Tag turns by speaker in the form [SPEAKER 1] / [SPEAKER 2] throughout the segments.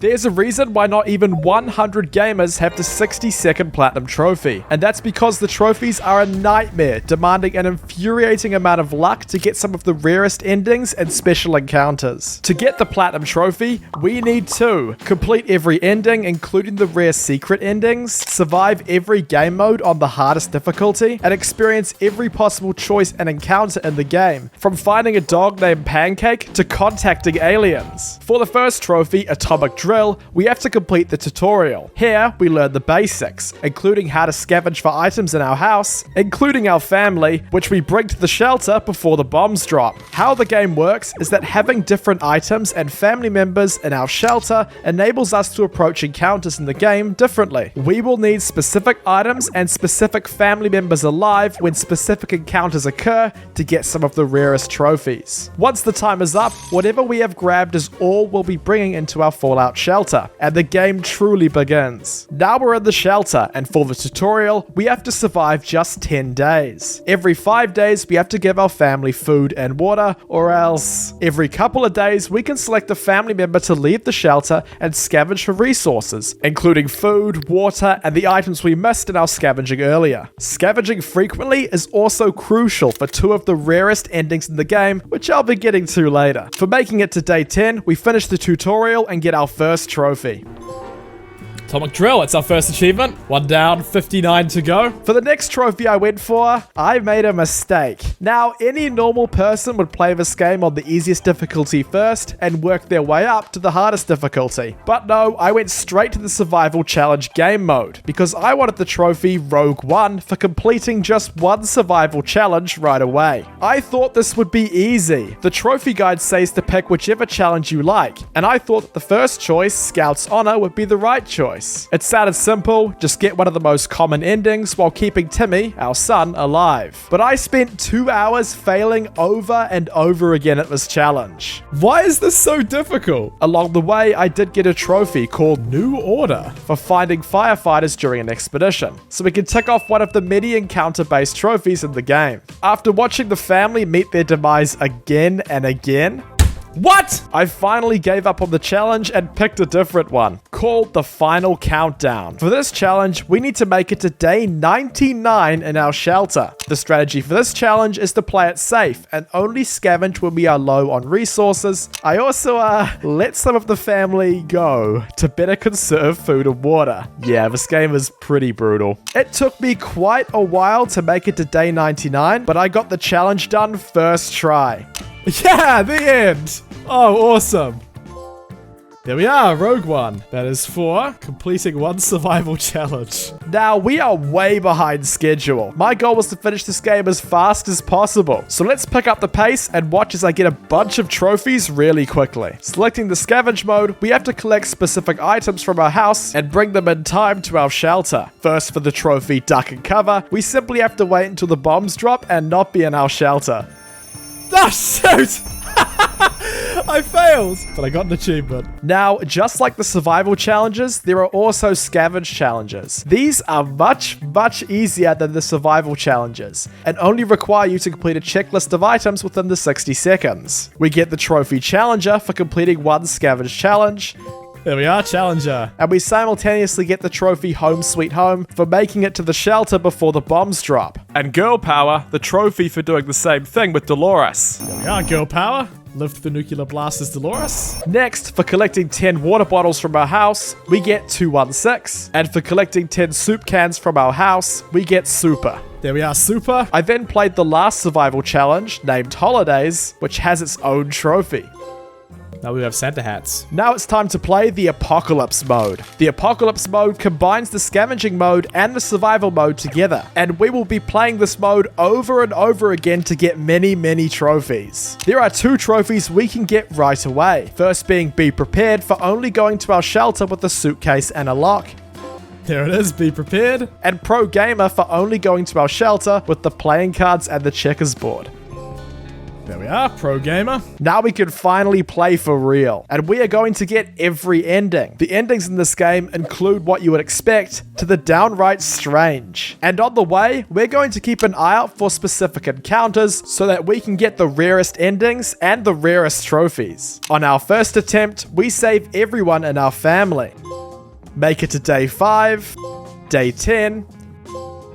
[SPEAKER 1] There's a reason why not even 100 gamers have the 60-second platinum trophy, and that's because the trophies are a nightmare, demanding an infuriating amount of luck to get some of the rarest endings and special encounters. To get the platinum trophy, we need to complete every ending, including the rare secret endings, survive every game mode on the hardest difficulty, and experience every possible choice and encounter in the game, from finding a dog named Pancake to contacting aliens. For the first trophy, Atomic Drill, we have to complete the tutorial. Here, we learn the basics, including how to scavenge for items in our house, including our family, which we bring to the shelter before the bombs drop. How the game works is that having different items and family members in our shelter enables us to approach encounters in the game differently. We will need specific items and specific family members alive when specific encounters occur to get some of the rarest trophies. Once the time is up, whatever we have grabbed is all we'll be bringing into our Fallout shelter, and the game truly begins. Now we're in the shelter, and for the tutorial, we have to survive just 10 days. Every 5 days, we have to give our family food and water, or else every couple of days, we can select a family member to leave the shelter and scavenge for resources, including food, water, and the items we missed in our scavenging earlier. Scavenging frequently is also crucial for two of the rarest endings in the game, which I'll be getting to later. For making it to day 10, we finish the tutorial and get our first trophy.
[SPEAKER 2] Atomic Drill, it's our first achievement. 1 down, 59 to go.
[SPEAKER 1] For the next trophy I went for, I made a mistake. Now, any normal person would play this game on the easiest difficulty first and work their way up to the hardest difficulty. But no, I went straight to the survival challenge game mode because I wanted the trophy Rogue One for completing just one survival challenge right away. I thought this would be easy. The trophy guide says to pick whichever challenge you like, and I thought that the first choice, Scout's Honor, would be the right choice. It sounded simple, just get one of the most common endings while keeping Timmy, our son, alive. But I spent 2 hours failing over and over again at this challenge.
[SPEAKER 2] Why is this so difficult?
[SPEAKER 1] Along the way, I did get a trophy called New Order for finding firefighters during an expedition, so we can tick off one of the many encounter-based trophies in the game. After watching the family meet their demise again and again,
[SPEAKER 2] what?
[SPEAKER 1] I finally gave up on the challenge and picked a different one, called the Final Countdown. For this challenge, we need to make it to day 99 in our shelter. The strategy for this challenge is to play it safe and only scavenge when we are low on resources. I also let some of the family go to better conserve food and water. Yeah, this game is pretty brutal. It took me quite a while to make it to day 99, but I got the challenge done first try.
[SPEAKER 2] Yeah, the end. Oh, awesome. There we are, Rogue One. That is for completing one survival challenge.
[SPEAKER 1] Now, we are way behind schedule. My goal was to finish this game as fast as possible. So let's pick up the pace and watch as I get a bunch of trophies really quickly. Selecting the scavenge mode, we have to collect specific items from our house and bring them in time to our shelter. First, for the trophy Duck and Cover, we simply have to wait until the bombs drop and not be in our shelter.
[SPEAKER 2] Ah, shoot! I failed, but I got an achievement.
[SPEAKER 1] Now, just like the survival challenges, there are also scavenge challenges. These are much easier than the survival challenges, and only require you to complete a checklist of items within the 60 seconds. We get the trophy Challenger for completing one scavenge challenge.
[SPEAKER 2] There we are, Challenger.
[SPEAKER 1] And we simultaneously get the trophy Home Sweet Home for making it to the shelter before the bombs drop. And Girl Power, the trophy for doing the same thing with Dolores.
[SPEAKER 2] There we are, Girl Power. Lift the nuclear blast as Dolores.
[SPEAKER 1] Next, for collecting 10 water bottles from our house, we get 216. And for collecting 10 soup cans from our house, we get Super.
[SPEAKER 2] There we are, Super.
[SPEAKER 1] I then played the last survival challenge, named Holidays, which has its own trophy.
[SPEAKER 2] Now we have Santa hats.
[SPEAKER 1] Now it's time to play the Apocalypse mode. The Apocalypse mode combines the scavenging mode and the survival mode together, and we will be playing this mode over and over again to get many trophies. There are 2 trophies we can get right away. First being Be Prepared for only going to our shelter with a suitcase and a lock.
[SPEAKER 2] There it is, Be Prepared.
[SPEAKER 1] And Pro Gamer for only going to our shelter with the playing cards and the checkers board.
[SPEAKER 2] There we are, Pro Gamer.
[SPEAKER 1] Now we can finally play for real, and we are going to get every ending. The endings in this game include what you would expect to the downright strange. And on the way, we're going to keep an eye out for specific encounters so that we can get the rarest endings and the rarest trophies. On our first attempt, we save everyone in our family. Make it to day 5, day 10,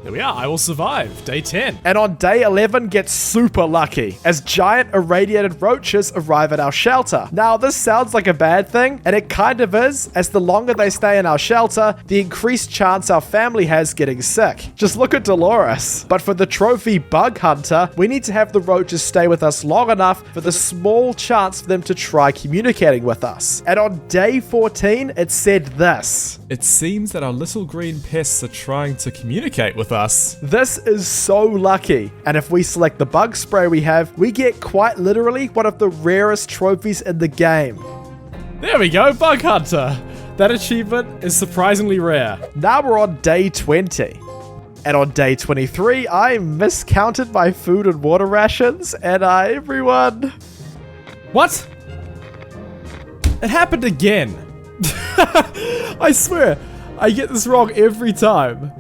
[SPEAKER 2] There we are, I will survive. Day 10.
[SPEAKER 1] and on day 11 get super lucky as giant irradiated roaches arrive at our shelter. Now this sounds like a bad thing, and it kind of is, as the longer they stay in our shelter, the increased chance our family has getting sick. Just look at Dolores. But for the trophy Bug Hunter, we need to have the roaches stay with us long enough for the small chance for them to try communicating with us. And on day 14, it said this.
[SPEAKER 2] It seems that our little green pests are trying to communicate with us.
[SPEAKER 1] This is so lucky, and if we select the bug spray we have, we get quite literally one of the rarest trophies in the game.
[SPEAKER 2] There we go, Bug Hunter. That achievement is surprisingly rare.
[SPEAKER 1] Now we're on day 20. And on day 23, I miscounted my food and water rations, and everyone...
[SPEAKER 2] What? It happened again. I swear, I get this wrong every time.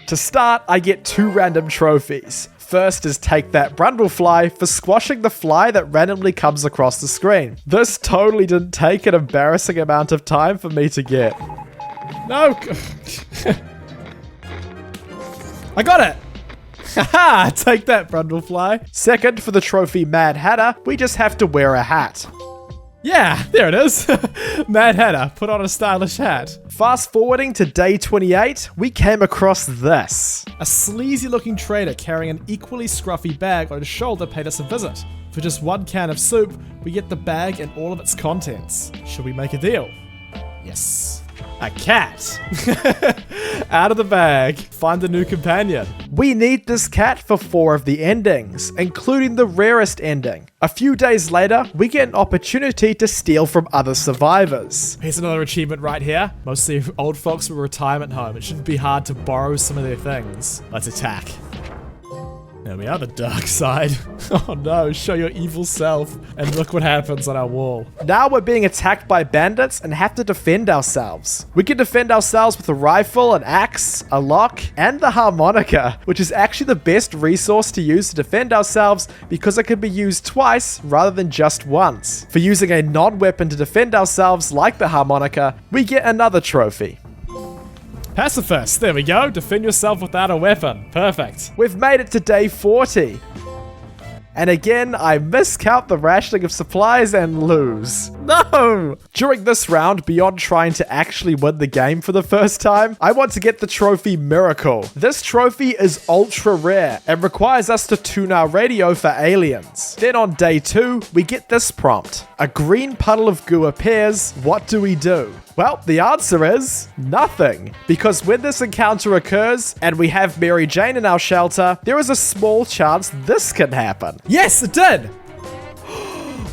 [SPEAKER 1] To start, I get 2 random trophies. First is Take That Brundlefly for squashing the fly that randomly comes across the screen. This totally didn't take an embarrassing amount of time for me to get.
[SPEAKER 2] No. I got it. Haha, take that, Brundlefly.
[SPEAKER 1] Second, for the trophy Mad Hatter, we just have to wear a hat.
[SPEAKER 2] Yeah, there it is. Mad Hatter, put on a stylish hat.
[SPEAKER 1] Fast forwarding to day 28, we came across this.
[SPEAKER 2] A sleazy looking trader carrying an equally scruffy bag on his shoulder paid us a visit. For just 1 can of soup, we get the bag and all of its contents. Should we make a deal? Yes. A cat. Out of the bag. Find a new companion.
[SPEAKER 1] We need this cat for 4 of the endings, including the rarest ending. A few days later, we get an opportunity to steal from other survivors.
[SPEAKER 2] Here's another achievement right here. Mostly old folks with a retirement home. It shouldn't be hard to borrow some of their things. Let's attack. There we are, the dark side. Oh no, show your evil self. And look what happens on our wall.
[SPEAKER 1] Now we're being attacked by bandits and have to defend ourselves. We can defend ourselves with a rifle, an axe, a lock, and the harmonica, which is actually the best resource to use to defend ourselves because it can be used twice rather than just once. For using a non-weapon to defend ourselves like the harmonica, we get another trophy.
[SPEAKER 2] Pacifist, there we go. Defend yourself without a weapon. Perfect.
[SPEAKER 1] We've made it to day 40. And again, I miscount the rationing of supplies and lose. No! During this round, beyond trying to actually win the game for the first time, I want to get the trophy Miracle. This trophy is ultra rare and requires us to tune our radio for aliens. Then on day 2, we get this prompt. A green puddle of goo appears. What do we do? Well, the answer is nothing, because when this encounter occurs and we have Mary Jane in our shelter, there is a small chance this can happen.
[SPEAKER 2] Yes, it did!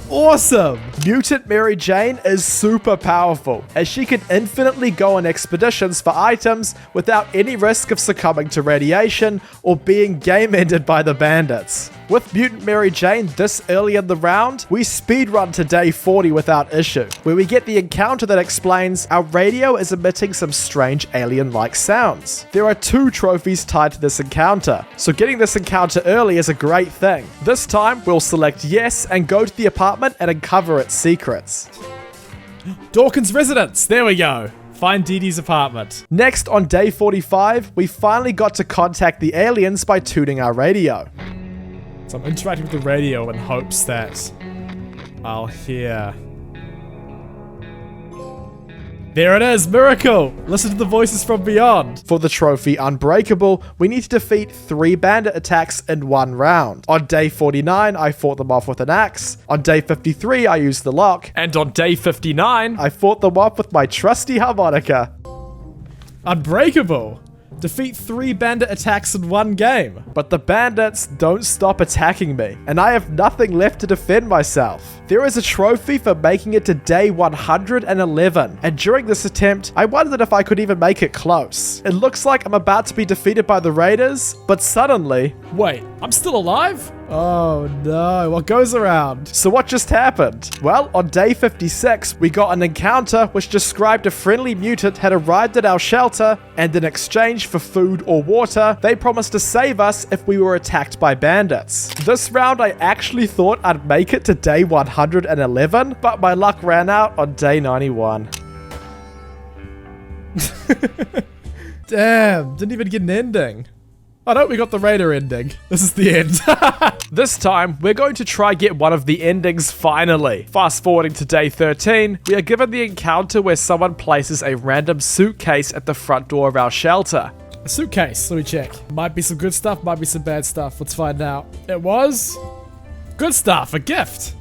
[SPEAKER 2] Awesome!
[SPEAKER 1] Mutant Mary Jane is super powerful, as she can infinitely go on expeditions for items without any risk of succumbing to radiation or being game-ended by the bandits. With Mutant Mary Jane this early in the round, we speedrun to day 40 without issue, where we get the encounter that explains our radio is emitting some strange alien-like sounds. There are 2 trophies tied to this encounter, so getting this encounter early is a great thing. This time, we'll select yes and go to the apartment and uncover its secrets.
[SPEAKER 2] Dawkins residence, there we go. Find Dee Dee's apartment.
[SPEAKER 1] Next, on day 45, we finally got to contact the aliens by tuning our radio.
[SPEAKER 2] So I'm interacting with the radio in hopes that I'll hear. There it is, Miracle! Listen to the voices from beyond.
[SPEAKER 1] For the trophy Unbreakable, we need to defeat 3 bandit attacks in 1 round. On day 49, I fought them off with an axe. On day 53, I used the lock.
[SPEAKER 2] And on day 59,
[SPEAKER 1] I fought them off with my trusty harmonica.
[SPEAKER 2] Unbreakable! Defeat 3 bandit attacks in 1 game.
[SPEAKER 1] But the bandits don't stop attacking me, and I have nothing left to defend myself. There is a trophy for making it to day 111, and during this attempt, I wondered if I could even make it close. It looks like I'm about to be defeated by the raiders, but suddenly...
[SPEAKER 2] Wait, I'm still alive? Oh no, what goes around?
[SPEAKER 1] So what just happened? Well, on day 56, we got an encounter which described a friendly mutant had arrived at our shelter, and in exchange for food or water, they promised to save us if we were attacked by bandits. This round I actually thought I'd make it to day 111, but my luck ran out on day 91.
[SPEAKER 2] Damn, didn't even get an ending. Oh no, we got the Raider ending. This is the end.
[SPEAKER 1] This time, we're going to try get one of the endings finally. Fast forwarding to day 13, we are given the encounter where someone places a random suitcase at the front door of our shelter.
[SPEAKER 2] A suitcase, let me check. Might be some good stuff, might be some bad stuff. Let's find out. It was good stuff, a gift.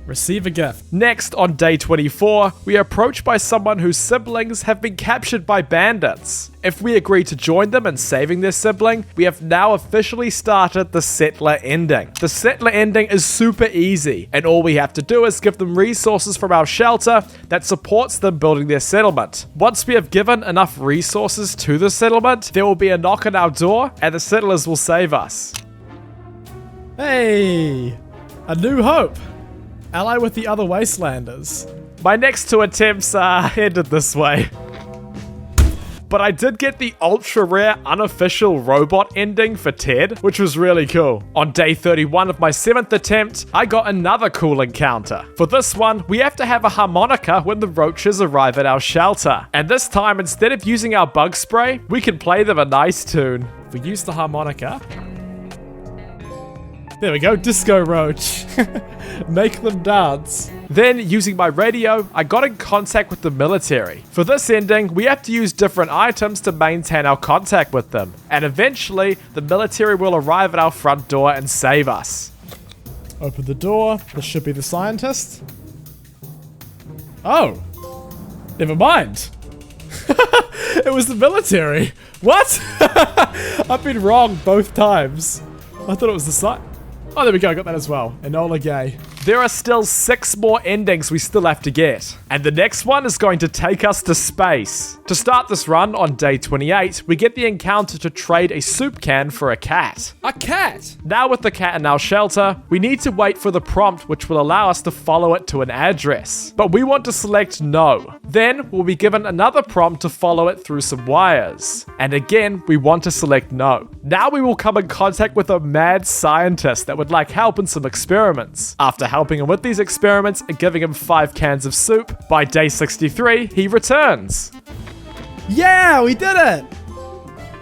[SPEAKER 2] Receive a gift.
[SPEAKER 1] Next, on day 24, we are approached by someone whose siblings have been captured by bandits. If we agree to join them in saving their sibling, we have now officially started the Settler ending. The Settler ending is super easy, and all we have to do is give them resources from our shelter that supports them building their settlement. Once we have given enough resources to the settlement, there will be a knock on our door, and the Settlers will save us.
[SPEAKER 2] Hey, a new hope. Ally with the other Wastelanders.
[SPEAKER 1] My next two attempts ended this way. But I did get the ultra rare unofficial robot ending for Ted, which was really cool. On day 31 of my 7th attempt, I got another cool encounter. For this one, we have to have a harmonica when the roaches arrive at our shelter. And this time, instead of using our bug spray, we can play them a nice tune.
[SPEAKER 2] If we use the harmonica. There we go, Disco Roach. Make them dance.
[SPEAKER 1] Then, using my radio, I got in contact with the military. For this ending, we have to use different items to maintain our contact with them. And eventually, the military will arrive at our front door and save us.
[SPEAKER 2] Open the door. This should be the scientist. Oh. Never mind. It was the military. What? I've been wrong both times. I thought it was the scientist. Oh, there we go, I got that as well. Enola Gay.
[SPEAKER 1] There are still 6 more endings we still have to get. And the next one is going to take us to space. To start this run on day 28, we get the encounter to trade a soup can for a cat.
[SPEAKER 2] A cat?
[SPEAKER 1] Now with the cat in our shelter, we need to wait for the prompt which will allow us to follow it to an address. But we want to select no. Then we'll be given another prompt to follow it through some wires. And again, we want to select no. Now we will come in contact with a mad scientist that would like help in some experiments. After helping him with these experiments and giving him 5 cans of soup, by day 63, he returns.
[SPEAKER 2] Yeah, we did it!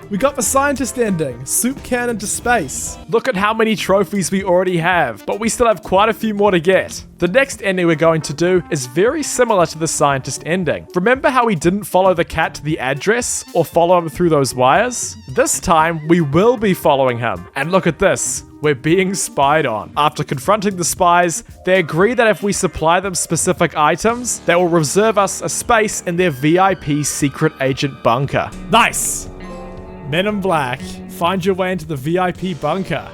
[SPEAKER 2] We got the scientist ending. Soup can into space.
[SPEAKER 1] Look at how many trophies we already have, but we still have quite a few more to get. The next ending we're going to do is very similar to the scientist ending. Remember how we didn't follow the cat to the address or follow him through those wires? This time, we will be following him. And look at this. We're being spied on. After confronting the spies, they agree that if we supply them specific items, they will reserve us a space in their VIP secret agent bunker.
[SPEAKER 2] Nice! Men in Black, find your way into the VIP bunker.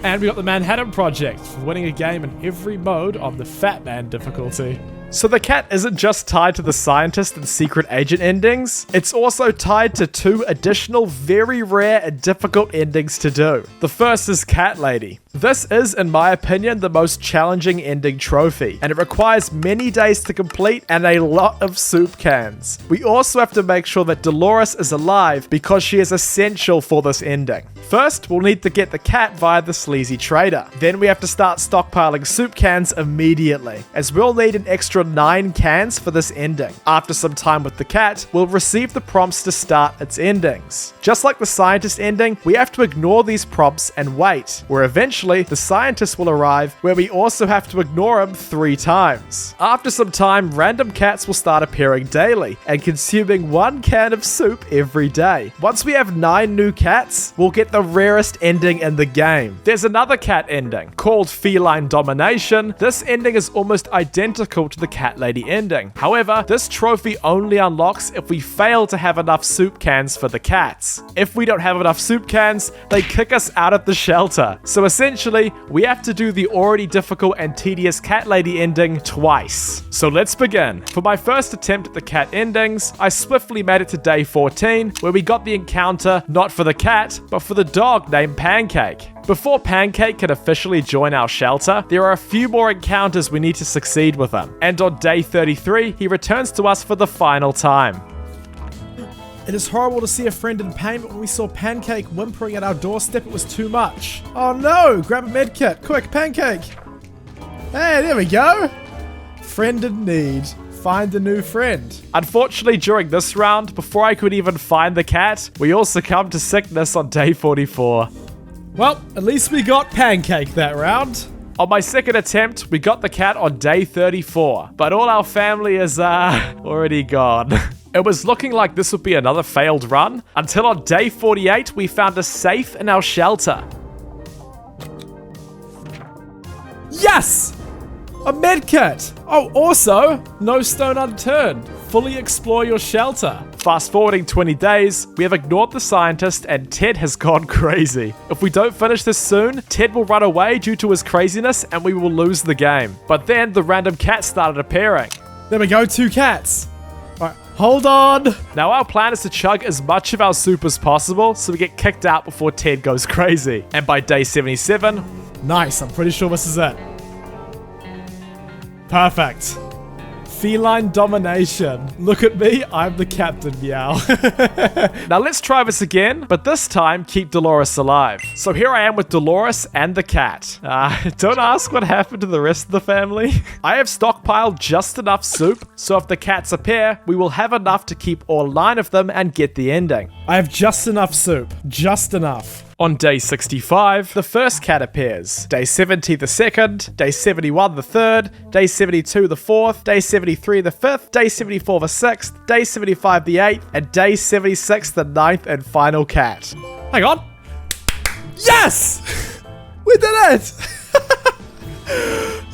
[SPEAKER 2] And we got the Manhattan Project for winning a game in every mode of the Fat Man difficulty.
[SPEAKER 1] So the cat isn't just tied to the scientist and secret agent endings, it's also tied to 2 additional very rare and difficult endings to do. The first is Cat Lady. This is, in my opinion, the most challenging ending trophy, and it requires many days to complete and a lot of soup cans. We also have to make sure that Dolores is alive because she is essential for this ending. First, we'll need to get the cat via the sleazy trader. Then we have to start stockpiling soup cans immediately, as we'll need an extra 9 cans for this ending. After some time with the cat, we'll receive the prompts to start its endings. Just like the scientist ending, we have to ignore these prompts and wait, where eventually the scientist will arrive, where we also have to ignore him 3 times. After some time, random cats will start appearing daily and consuming 1 can of soup every day. Once we have 9 new cats, we'll get the rarest ending in the game. There's another cat ending called Feline Domination. This ending is almost identical to the Cat Lady ending. However, this trophy only unlocks if we fail to have enough soup cans for the cats. If we don't have enough soup cans, they kick us out of the shelter. So essentially, we have to do the already difficult and tedious Cat Lady ending twice. So let's begin. For my first attempt at the cat endings, I swiftly made it to day 14, where we got the encounter not for the cat, but for the dog named Pancake. Before Pancake can officially join our shelter, there are a few more encounters we need to succeed with him. And on day 33, he returns to us for the final time.
[SPEAKER 2] It is horrible to see a friend in pain, but when we saw Pancake whimpering at our doorstep, it was too much. Oh no! Grab a medkit! Quick, Pancake! Hey, there we go! Friend in need. Find a new friend.
[SPEAKER 1] Unfortunately, during this round, before I could even find the cat, we all succumbed to sickness on day 44.
[SPEAKER 2] Well, at least we got Pancake that round.
[SPEAKER 1] On my second attempt, we got the cat on day 34, but all our family is, already gone. It was looking like this would be another failed run, until on day 48, we found a safe in our shelter.
[SPEAKER 2] Yes! A medkit! Oh, also, no stone unturned. Fully explore your shelter.
[SPEAKER 1] Fast forwarding 20 days, we have ignored the scientist and Ted has gone crazy. If we don't finish this soon, Ted will run away due to his craziness and we will lose the game. But then the random cat started appearing.
[SPEAKER 2] There we go, 2 cats. Alright, hold on.
[SPEAKER 1] Now our plan is to chug as much of our soup as possible so we get kicked out before Ted goes crazy. And by day 77...
[SPEAKER 2] Nice, I'm pretty sure this is it. Perfect. Feline domination. Look at me, I'm the captain, meow.
[SPEAKER 1] Now let's try this again, but this time keep Dolores alive. So here I am with Dolores and the cat. Don't ask what happened to the rest of the family. I have stockpiled just enough soup, so if the cats appear, we will have enough to keep all 9 of them and get the ending.
[SPEAKER 2] I have just enough soup. Just enough.
[SPEAKER 1] On day 65, the first cat appears. Day 70, the second. Day 71, the third. Day 72, the fourth. Day 73, the fifth. Day 74, the sixth. Day 75, the eighth. And day 76, the ninth and final cat.
[SPEAKER 2] Hang on. Yes! We did it!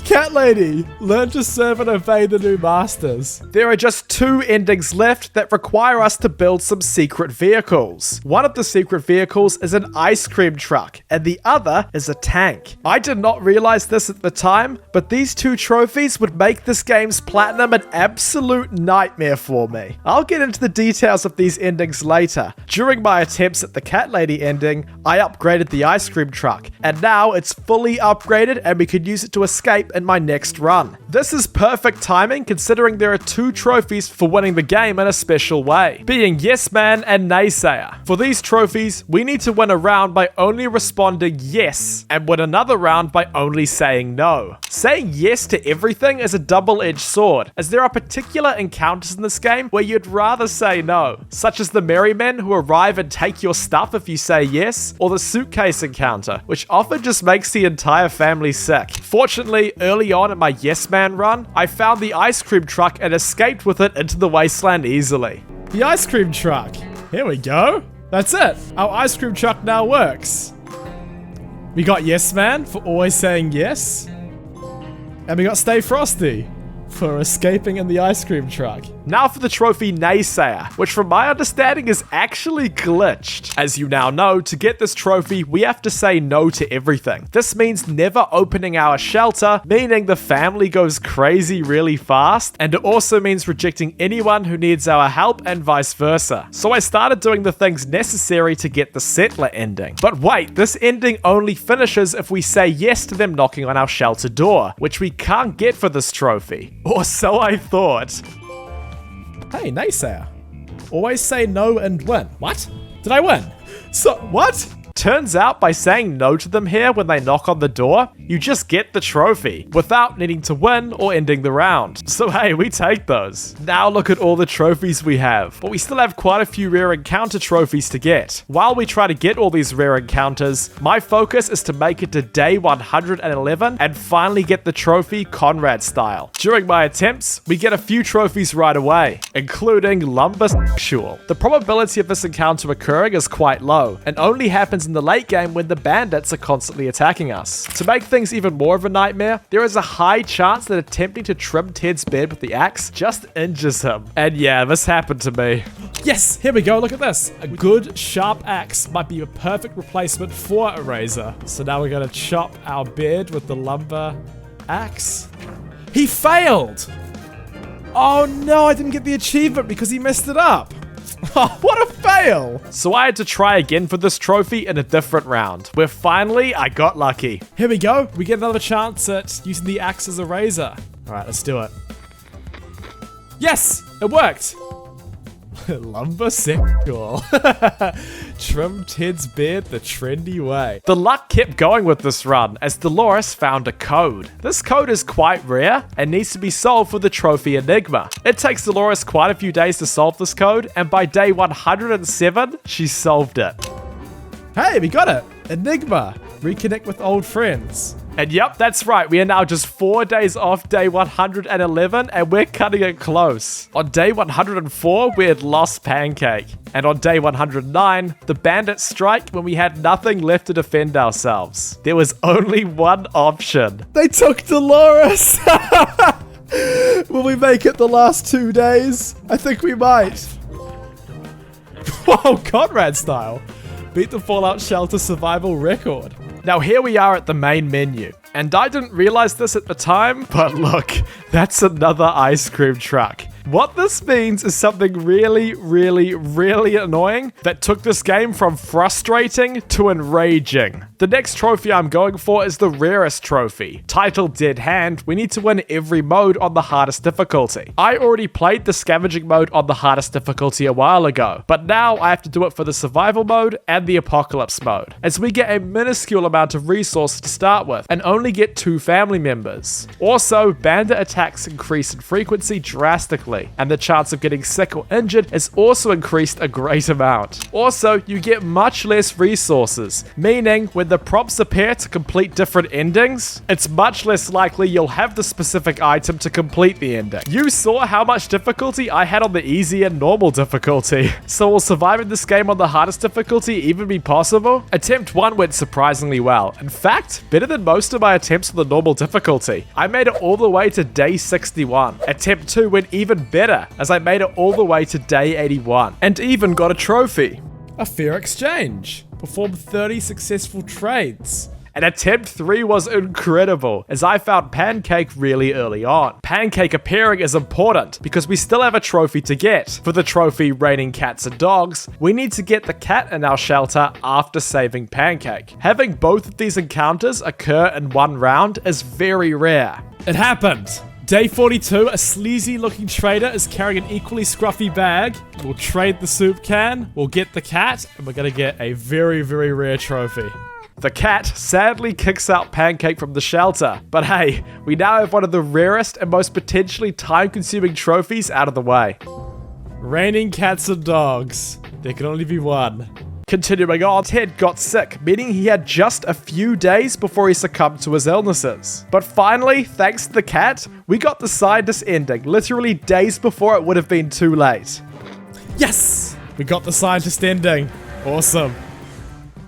[SPEAKER 2] Cat lady, learn to serve and obey the new masters.
[SPEAKER 1] There are just 2 endings left that require us to build some secret vehicles. One of the secret vehicles is an ice cream truck, and the other is a tank. I did not realize this at the time, but these 2 trophies would make this game's platinum an absolute nightmare for me. I'll get into the details of these endings later. During my attempts at the cat lady ending, I upgraded the ice cream truck, and now it's fully upgraded and we could use it to escape in my next run. This is perfect timing considering there are 2 trophies for winning the game in a special way, being Yes Man and Naysayer. For these trophies, we need to win a round by only responding yes, and win another round by only saying no. Saying yes to everything is a double-edged sword, as there are particular encounters in this game where you'd rather say no, such as the merry men who arrive and take your stuff if you say yes, or the suitcase encounter, which often just makes the entire family sick. Fortunately, early on in my Yes Man run, I found the ice cream truck and escaped with it into the wasteland easily.
[SPEAKER 2] The ice cream truck. Here we go. That's it. Our ice cream truck now works. We got Yes Man for always saying yes. And we got Stay Frosty for escaping in the ice cream truck.
[SPEAKER 1] Now for the trophy Naysayer, which from my understanding is actually glitched. As you now know, to get this trophy, we have to say no to everything. This means never opening our shelter, meaning the family goes crazy really fast, and it also means rejecting anyone who needs our help and vice versa. So I started doing the things necessary to get the settler ending. But wait, this ending only finishes if we say yes to them knocking on our shelter door, which we can't get for this trophy. Or so I thought.
[SPEAKER 2] Hey, Naysayer. Always say no and win. What? Did I win? So, what?
[SPEAKER 1] Turns out by saying no to them here when they knock on the door, you just get the trophy without needing to win or ending the round. So hey, we take those. Now look at all the trophies we have, but we still have quite a few rare encounter trophies to get. While we try to get all these rare encounters, my focus is to make it to day 111 and finally get the trophy Conrad style. During my attempts, we get a few trophies right away, including Lumbersexual. The probability of this encounter occurring is quite low, and only happens in the late game when the bandits are constantly attacking us. To make things even more of a nightmare, there is a high chance that attempting to trim Ted's bed with the axe just injures him. And yeah, this happened to me.
[SPEAKER 2] Yes, here we go, look at this. A good sharp axe might be a perfect replacement for a razor. So now we're gonna chop our bed with the lumber axe. He failed! Oh no, I didn't get the achievement because he messed it up. Oh, what a fail!
[SPEAKER 1] So I had to try again for this trophy in a different round, where finally I got lucky.
[SPEAKER 2] Here we go. We get another chance at using the axe as a razor. All right, let's do it. Yes, it worked. Lumbersexual. Trim Ted's beard the trendy way.
[SPEAKER 1] The luck kept going with this run as Dolores found a code. This code is quite rare and needs to be solved for the trophy Enigma. It takes Dolores quite a few days to solve this code, and by day 107, she solved it.
[SPEAKER 2] Hey, we got it. Enigma. Reconnect with old friends.
[SPEAKER 1] And yep, that's right, we are now just 4 days off day 111 and we're cutting it close. On day 104, we had lost Pancake. And on day 109, the bandits strike when we had nothing left to defend ourselves. There was only one option.
[SPEAKER 2] They took Dolores! Will we make it the last 2 days? I think we might. Whoa, Conrad style. Beat the Fallout Shelter survival record.
[SPEAKER 1] Now here we are at the main menu, and I didn't realize this at the time, but look, that's another ice cream truck. What this means is something really, really, really annoying that took this game from frustrating to enraging. The next trophy I'm going for is the rarest trophy. Titled Dead Hand, we need to win every mode on the hardest difficulty. I already played the scavenging mode on the hardest difficulty a while ago, but now I have to do it for the survival mode and the apocalypse mode, as we get a minuscule amount of resources to start with and only get 2 family members. Also, bandit attacks increase in frequency drastically, and the chance of getting sick or injured is also increased a great amount. Also, you get much less resources, meaning when the prompts appear to complete different endings, it's much less likely you'll have the specific item to complete the ending. You saw how much difficulty I had on the easy and normal difficulty. So will surviving this game on the hardest difficulty even be possible? Attempt 1 went surprisingly well. In fact, better than most of my attempts on the normal difficulty. I made it all the way to day 61. Attempt 2 went even better, as I made it all the way to day 81, and even got a trophy.
[SPEAKER 2] A fair exchange. Perform 30 successful trades.
[SPEAKER 1] And attempt 3 was incredible, as I found Pancake really early on. Pancake appearing is important, because we still have a trophy to get. For the trophy Raining Cats and Dogs, we need to get the cat in our shelter after saving Pancake. Having both of these encounters occur in one round is very rare.
[SPEAKER 2] It happened. Day 42, a sleazy looking trader is carrying an equally scruffy bag. We'll trade the soup can, we'll get the cat, and we're gonna get a very, very rare trophy.
[SPEAKER 1] The cat sadly kicks out Pancake from the shelter, but hey, we now have one of the rarest and most potentially time-consuming trophies out of the way.
[SPEAKER 2] Raining Cats and Dogs. There can only be one.
[SPEAKER 1] Continuing on, Ted got sick, meaning he had just a few days before he succumbed to his illnesses. But finally, thanks to the cat, we got the scientist ending, literally days before it would have been too late.
[SPEAKER 2] Yes! We got the scientist ending. Awesome.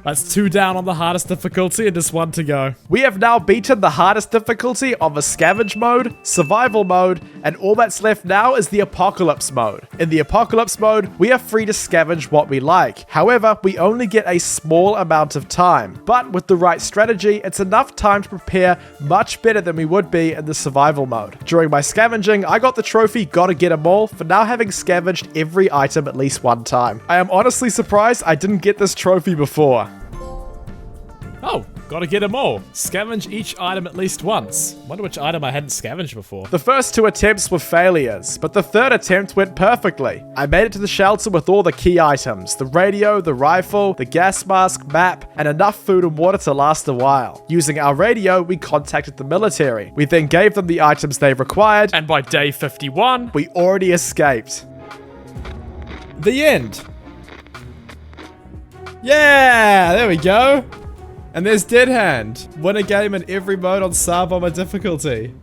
[SPEAKER 2] That's 2 down on the hardest difficulty and just 1 to go.
[SPEAKER 1] We have now beaten the hardest difficulty of the scavenge mode, survival mode, and all that's left now is the apocalypse mode. In the apocalypse mode, we are free to scavenge what we like. However, we only get a small amount of time. But with the right strategy, it's enough time to prepare much better than we would be in the survival mode. During my scavenging, I got the trophy Gotta Get 'Em All for now having scavenged every item at least 1 time. I am honestly surprised I didn't get this trophy before.
[SPEAKER 2] Oh, gotta get them all. Scavenge each item at least once. Wonder which item I hadn't scavenged before.
[SPEAKER 1] The first 2 attempts were failures, but the 3rd attempt went perfectly. I made it to the shelter with all the key items, the radio, the rifle, the gas mask, map, and enough food and water to last a while. Using our radio, we contacted the military. We then gave them the items they required, and by day 51, we already escaped.
[SPEAKER 2] The end. Yeah, there we go. And there's Dead Hand. Win a game in every mode on Starbomber difficulty.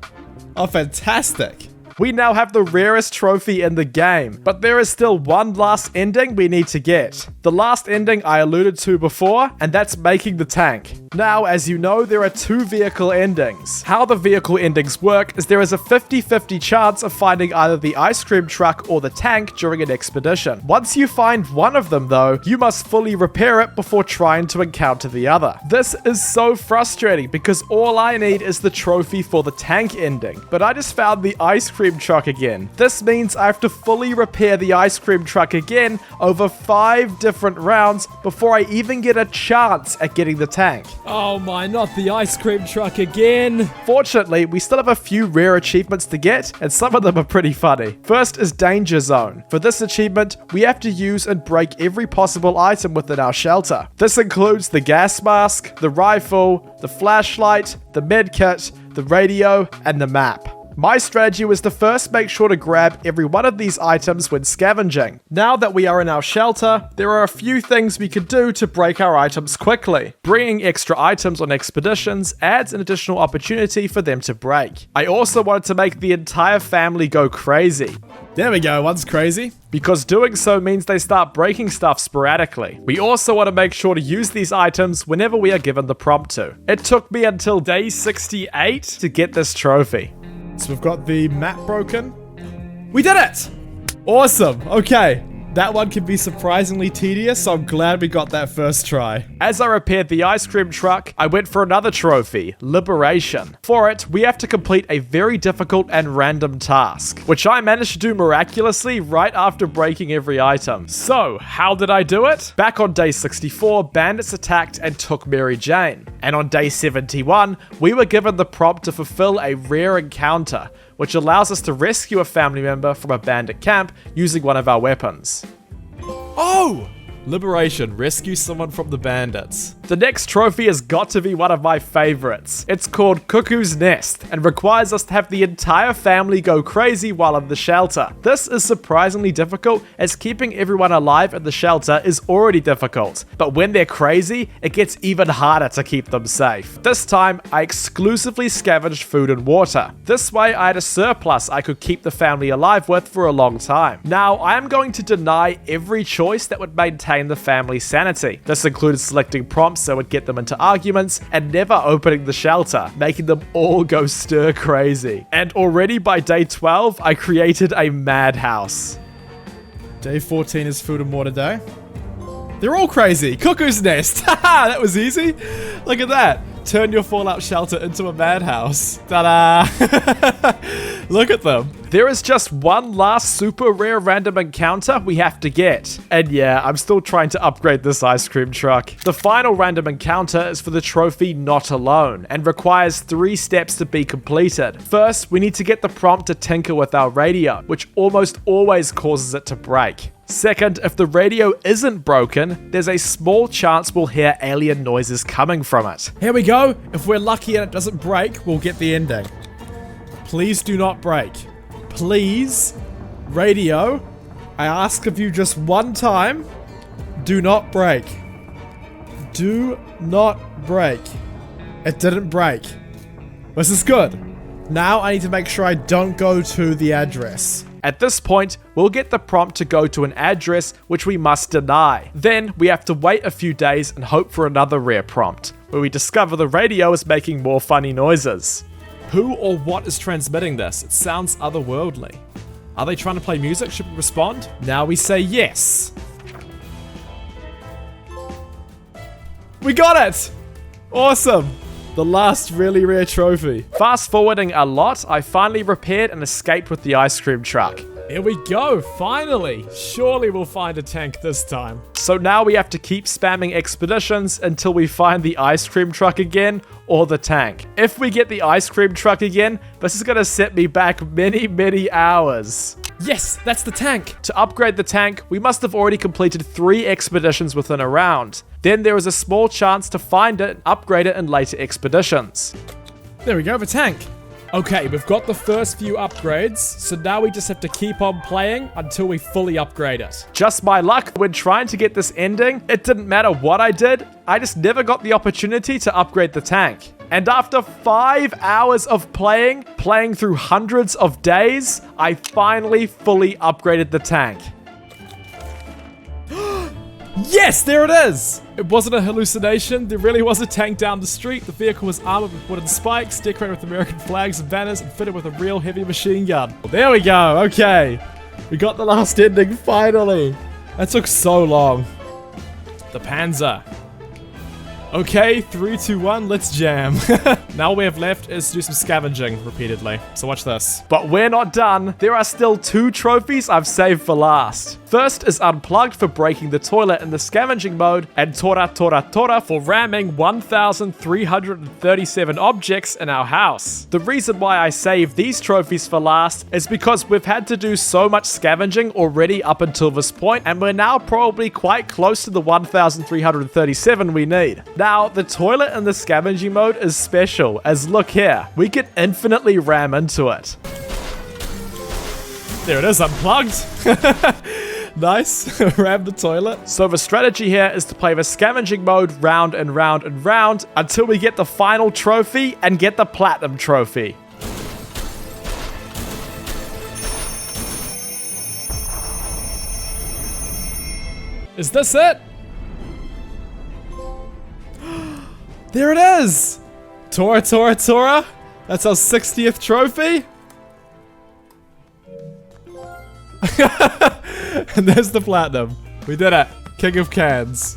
[SPEAKER 2] Oh, fantastic.
[SPEAKER 1] We now have the rarest trophy in the game, but there is still one last ending we need to get. The last ending I alluded to before, and that's making the tank. Now, as you know, there are 2 vehicle endings. How the vehicle endings work is there is a 50-50 chance of finding either the ice cream truck or the tank during an expedition. Once you find one of them though, you must fully repair it before trying to encounter the other. This is so frustrating because all I need is the trophy for the tank ending, but I just found the ice cream cream truck again. This means I have to fully repair the ice cream truck again over 5 different rounds before I even get a chance at getting the tank.
[SPEAKER 2] Oh my, not the ice cream truck again.
[SPEAKER 1] Fortunately, we still have a few rare achievements to get, and some of them are pretty funny. First is Danger Zone. For this achievement, we have to use and break every possible item within our shelter. This includes the gas mask, the rifle, the flashlight, the medkit, the radio, and the map. My strategy was to first make sure to grab every one of these items when scavenging. Now that we are in our shelter, there are a few things we could do to break our items quickly. Bringing extra items on expeditions adds an additional opportunity for them to break. I also wanted to make the entire family go crazy,
[SPEAKER 2] There we go, one's crazy.
[SPEAKER 1] because doing so means they start breaking stuff sporadically. We also want to make sure to use these items whenever we are given the prompt to. It took me until day 68 to get this trophy.
[SPEAKER 2] So we've got the map broken. We did it! Awesome, okay. That one can be surprisingly tedious, so I'm glad we got that first try.
[SPEAKER 1] As I repaired the ice cream truck, I went for another trophy, Liberation. For it, we have to complete a very difficult and random task, which I managed to do miraculously right after breaking every item. So, how did I do it? Back on day 64, bandits attacked and took Mary Jane. And on day 71, we were given the prompt to fulfill a rare encounter, which allows us to rescue a family member from a bandit camp using one of our weapons.
[SPEAKER 2] Oh! Liberation, rescue someone from the bandits.
[SPEAKER 1] The next trophy has got to be one of my favorites. It's called Cuckoo's Nest and requires us to have the entire family go crazy while in the shelter. This is surprisingly difficult, as keeping everyone alive in the shelter is already difficult, but when they're crazy, it gets even harder to keep them safe. This time, I exclusively scavenged food and water. This way, I had a surplus I could keep the family alive with for a long time. Now, I am going to deny every choice that would maintain the family's sanity. This included selecting prompts that would get them into arguments and never opening the shelter, making them all go stir crazy. And already by day 12, I created a madhouse.
[SPEAKER 2] Day 14 is food and water day. They're all crazy. Cuckoo's Nest. Haha, that was easy. Look at that. Turn your fallout shelter into a madhouse. Ta-da! Look at them.
[SPEAKER 1] There is just one last super rare random encounter we have to get. And yeah, I'm still trying to upgrade this ice cream truck. The final random encounter is for the trophy Not Alone and requires 3 steps to be completed. First, we need to get the prompt to tinker with our radio, which almost always causes it to break. Second, if the radio isn't broken, there's a small chance we'll hear alien noises coming from it.
[SPEAKER 2] Here we go. If we're lucky and it doesn't break, we'll get the ending. Please do not break. Please, radio, I ask of you just one time, do not break. Do not break. It didn't break. This is good. Now I need to make sure I don't go to the address.
[SPEAKER 1] At this point, we'll get the prompt to go to an address which we must deny. Then we have to wait a few days and hope for another rare prompt, where we discover the radio is making more funny noises.
[SPEAKER 2] Who or what is transmitting this? It sounds otherworldly. Are they trying to play music? Should we respond? Now we say yes. We got it! Awesome! The last really rare trophy.
[SPEAKER 1] Fast forwarding a lot, I finally repaired and escaped with the ice cream truck.
[SPEAKER 2] Here we go, finally! Surely we'll find a tank this time.
[SPEAKER 1] So now we have to keep spamming expeditions until we find the ice cream truck again or the tank. If we get the ice cream truck again, this is gonna set me back many hours.
[SPEAKER 2] Yes, that's the tank!
[SPEAKER 1] To upgrade the tank, we must have already completed 3 expeditions within a round. Then there is a small chance to find it and upgrade it in later expeditions.
[SPEAKER 2] There we go, the tank. Okay, we've got the first few upgrades, so now we just have to keep on playing until we fully upgrade it.
[SPEAKER 1] Just my luck, when trying to get this ending, it didn't matter what I did, I just never got the opportunity to upgrade the tank. And after 5 hours of playing through hundreds of days, I finally fully upgraded the tank.
[SPEAKER 2] Yes, there it is! It wasn't a hallucination. There really was a tank down the street. The vehicle was armored with wooden spikes, decorated with American flags and banners, and fitted with a real heavy machine gun. Well, there we go. Okay. We got the last ending, finally. That took so long. The Panzer. Okay, 3, 2, 1, let's jam. Now all we have left is to do some scavenging repeatedly. So watch this.
[SPEAKER 1] But we're not done. There are still 2 trophies I've saved for last. First is Unplugged for breaking the toilet in the scavenging mode, and Tora Tora Tora for ramming 1,337 objects in our house. The reason why I saved these trophies for last is because we've had to do so much scavenging already up until this point, and we're now probably quite close to the 1,337 we need. Now, the toilet in the scavenging mode is special, as look here, we can infinitely ram into it.
[SPEAKER 2] There it is, unplugged. Nice. Ram the toilet.
[SPEAKER 1] So the strategy here is to play the scavenging mode round and round and round until we get the final trophy and get the platinum trophy.
[SPEAKER 2] Is this it? There it is! Tora Tora Tora. That's our 60th trophy. And there's the platinum. We did it. King of Cans.